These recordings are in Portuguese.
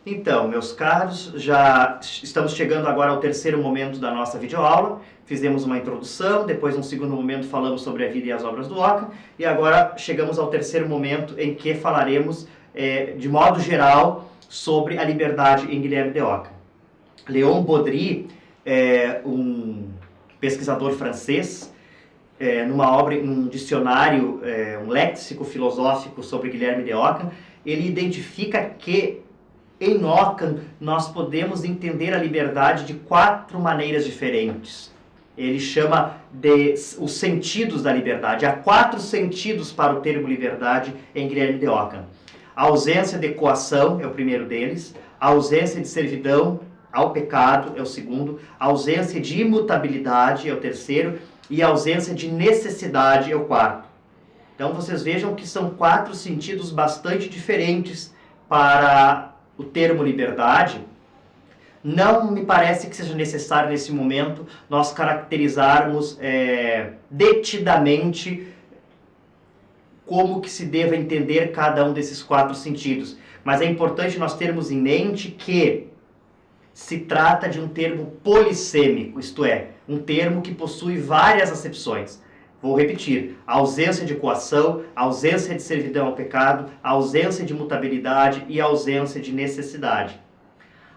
Então, meus caros, já estamos chegando agora ao terceiro momento da nossa videoaula. Fizemos uma introdução, depois, num segundo momento, falamos sobre a vida e as obras do Ockham, e agora chegamos ao terceiro momento em que falaremos, de modo geral, sobre a liberdade em Guilherme de Ockham. Léon Baudry é um pesquisador francês, numa obra, num dicionário, um léxico filosófico sobre Guilherme de Ockham, ele identifica que em Ockham nós podemos entender a liberdade de 4 maneiras diferentes. Ele chama de os sentidos da liberdade. Há 4 sentidos para o termo liberdade em Guilherme de Ockham. A ausência de coação é o primeiro deles, a ausência de servidão ao pecado é o segundo, a ausência de imutabilidade é o terceiro e a ausência de necessidade é o quarto. Então vocês vejam que são 4 sentidos bastante diferentes para o termo liberdade. Não me parece que seja necessário nesse momento nós caracterizarmos detidamente como que se deva entender cada um desses 4 sentidos. Mas é importante nós termos em mente que se trata de um termo polissêmico, isto é, um termo que possui várias acepções. Vou repetir: a ausência de coação, a ausência de servidão ao pecado, a ausência de mutabilidade e a ausência de necessidade.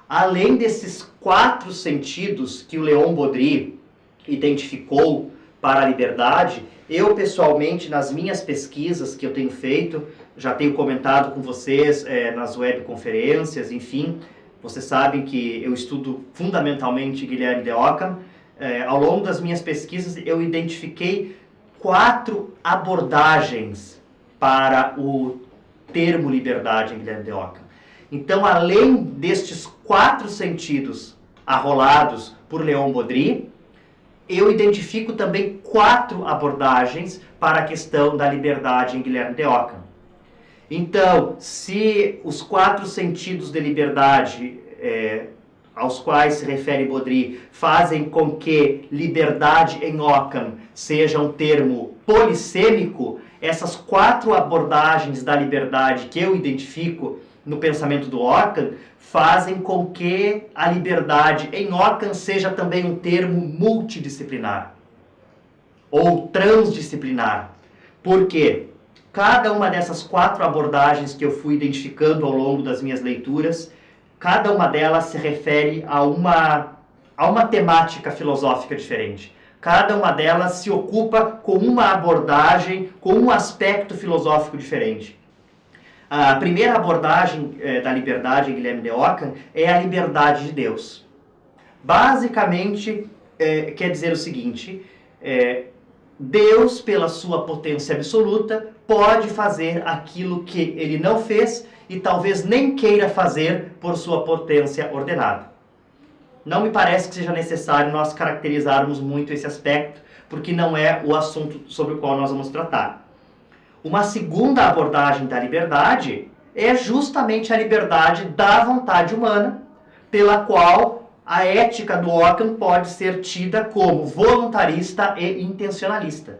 Além desses 4 sentidos que o Léon Baudry identificou para a liberdade, eu pessoalmente, nas minhas pesquisas que eu tenho feito, já tenho comentado com vocês nas webconferências, enfim, vocês sabem que eu estudo fundamentalmente Guilherme de Ockham. Ao longo das minhas pesquisas eu identifiquei 4 abordagens para o termo liberdade em Guilherme de Ockham. Então, além destes 4 sentidos arrolados por Léon Baudry, eu identifico também 4 abordagens para a questão da liberdade em Guilherme de Ockham. Então, se os 4 sentidos de liberdade aos quais se refere Baudry fazem com que liberdade em Ockham seja um termo polissêmico, essas 4 abordagens da liberdade que eu identifico no pensamento do Ockham fazem com que a liberdade em Ockham seja também um termo multidisciplinar ou transdisciplinar. Por quê? Cada uma dessas 4 abordagens que eu fui identificando ao longo das minhas leituras, cada uma delas se refere a uma temática filosófica diferente. Cada uma delas se ocupa com uma abordagem, com um aspecto filosófico diferente. A primeira abordagem da liberdade em Guilherme de Ockham é a liberdade de Deus. Basicamente, quer dizer o seguinte: Deus, pela sua potência absoluta, pode fazer aquilo que ele não fez e talvez nem queira fazer por sua potência ordenada. Não me parece que seja necessário nós caracterizarmos muito esse aspecto, porque não é o assunto sobre o qual nós vamos tratar. Uma segunda abordagem da liberdade é justamente a liberdade da vontade humana, pela qual a ética do Ockham pode ser tida como voluntarista e intencionalista.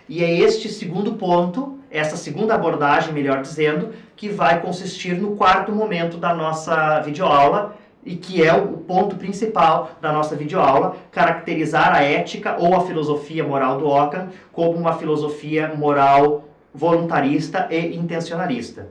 E é este segundo ponto, essa segunda abordagem, melhor dizendo, que vai consistir no 4º momento da nossa videoaula, e que é o ponto principal da nossa videoaula: caracterizar a ética ou a filosofia moral do Ockham como uma filosofia moral voluntarista e intencionalista.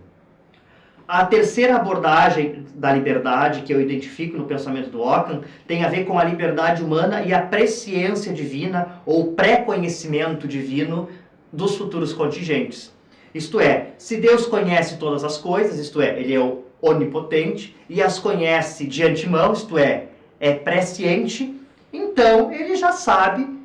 A terceira abordagem da liberdade que eu identifico no pensamento do Ockham tem a ver com a liberdade humana e a presciência divina ou pré-conhecimento divino dos futuros contingentes. Isto é, se Deus conhece todas as coisas, isto é, ele é onipotente e as conhece de antemão, isto é presciente, então ele já sabe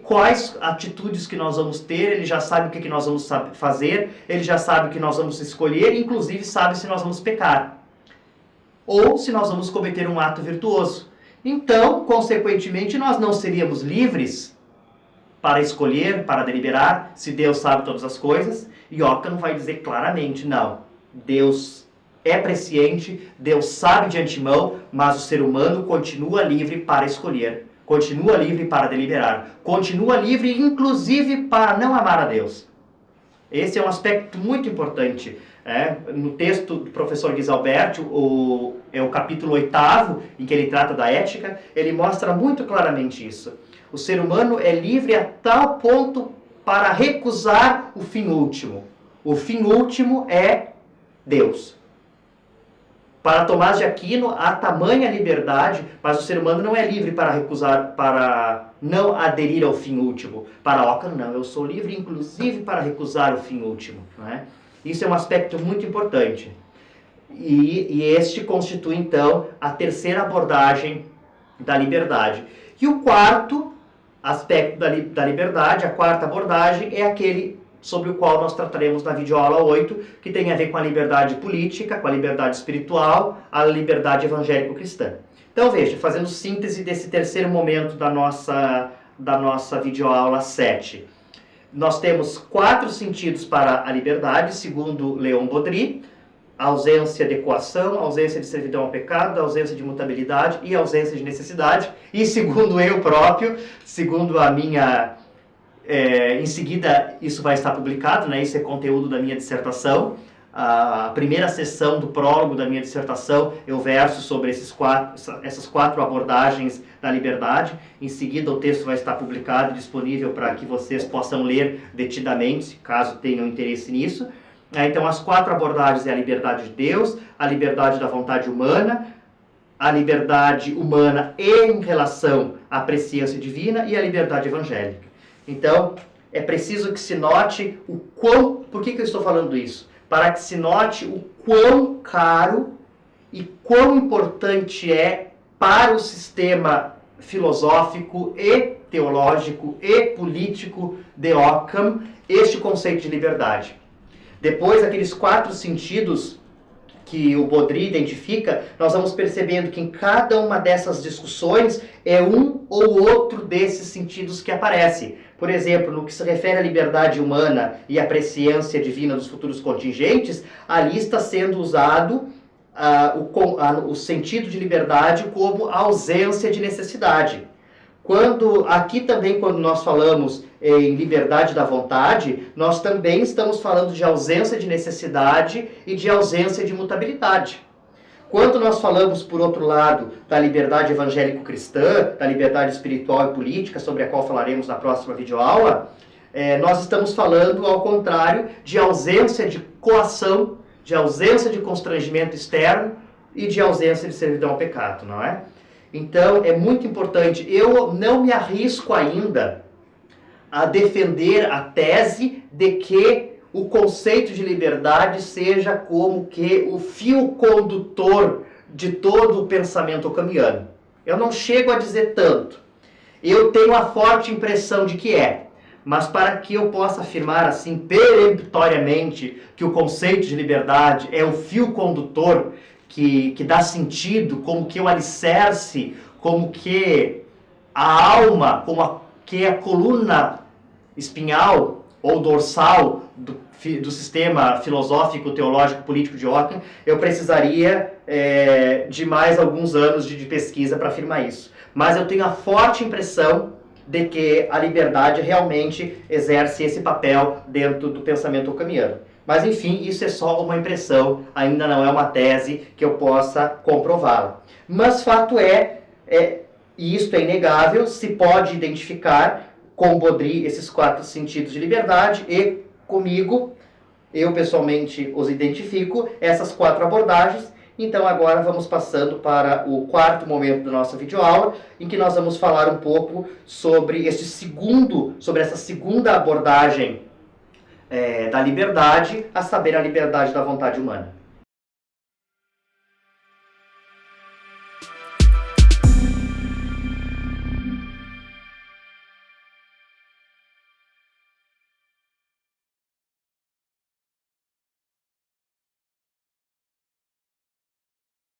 quais atitudes que nós vamos ter, ele já sabe o que nós vamos fazer, ele já sabe o que nós vamos escolher, inclusive sabe se nós vamos pecar ou se nós vamos cometer um ato virtuoso. Então, consequentemente, nós não seríamos livres para escolher, para deliberar, se Deus sabe todas as coisas. E Ockham vai dizer claramente: não, Deus é presciente, Deus sabe de antemão, mas o ser humano continua livre para escolher, continua livre para deliberar, continua livre inclusive para não amar a Deus. Esse é um aspecto muito importante. No texto do professor Guisalberti, é o capítulo 8º, em que ele trata da ética, ele mostra muito claramente isso. O ser humano é livre a tal ponto para recusar o fim último. O fim último é Deus. Para Tomás de Aquino, há tamanha liberdade, mas o ser humano não é livre para recusar, para não aderir ao fim último. Para Ockham, não, eu sou livre inclusive para recusar o fim último. Não é? Isso é um aspecto muito importante. E este constitui, então, a terceira abordagem da liberdade. E o quarto aspecto da liberdade, a quarta abordagem, é aquele sobre o qual nós trataremos na videoaula 8, que tem a ver com a liberdade política, com a liberdade espiritual, a liberdade evangélico-cristã. Então veja, fazendo síntese desse terceiro momento da nossa videoaula 7. Nós temos 4 sentidos para a liberdade, segundo Leon Baudry: a ausência de coação, a ausência de servidão ao pecado, a ausência de mutabilidade e a ausência de necessidade. E segundo eu próprio, segundo a minha... em seguida, isso vai estar publicado, né? Isso é conteúdo da minha dissertação. A primeira sessão do prólogo da minha dissertação, eu verso sobre essas 4 abordagens da liberdade. Em seguida, o texto vai estar publicado e disponível para que vocês possam ler detidamente, caso tenham interesse nisso. Então, as 4 abordagens é a liberdade de Deus, a liberdade da vontade humana, a liberdade humana em relação à presciência divina e a liberdade evangélica. Então, é preciso que se note o quão... Por que eu estou falando isso? Para que se note o quão caro e quão importante é para o sistema filosófico e teológico e político de Ockham este conceito de liberdade. Depois, aqueles 4 sentidos que o Baudry identifica, nós vamos percebendo que em cada uma dessas discussões é um ou outro desses sentidos que aparece. Por exemplo, no que se refere à liberdade humana e à presciência divina dos futuros contingentes, ali está sendo usado o sentido de liberdade como ausência de necessidade. Aqui também, quando nós falamos em liberdade da vontade, nós também estamos falando de ausência de necessidade e de ausência de mutabilidade. Quando nós falamos, por outro lado, da liberdade evangélico-cristã, da liberdade espiritual e política, sobre a qual falaremos na próxima videoaula, nós estamos falando, ao contrário, de ausência de coação, de ausência de constrangimento externo e de ausência de servidão ao pecado, não é? Então, é muito importante. Eu não me arrisco ainda a defender a tese de que o conceito de liberdade seja como que o fio condutor de todo o pensamento occamiano. Eu não chego a dizer tanto. Eu tenho a forte impressão de que é. Mas para que eu possa afirmar assim peremptoriamente que o conceito de liberdade é o fio condutor que dá sentido, como que o alicerce, como que a alma, como que a coluna espinhal ou dorsal do sistema filosófico, teológico, político de Ockham, eu precisaria de mais alguns anos de pesquisa para afirmar isso. Mas eu tenho a forte impressão de que a liberdade realmente exerce esse papel dentro do pensamento occamiano. Mas, enfim, isso é só uma impressão, ainda não é uma tese que eu possa comprová-la. Mas fato e isto é inegável, se pode identificar com Baudry esses 4 sentidos de liberdade e comigo, eu pessoalmente os identifico, essas 4 abordagens. Então agora vamos passando para o 4º momento da nossa videoaula, em que nós vamos falar um pouco sobre essa segunda abordagem da liberdade, a saber, a liberdade da vontade humana.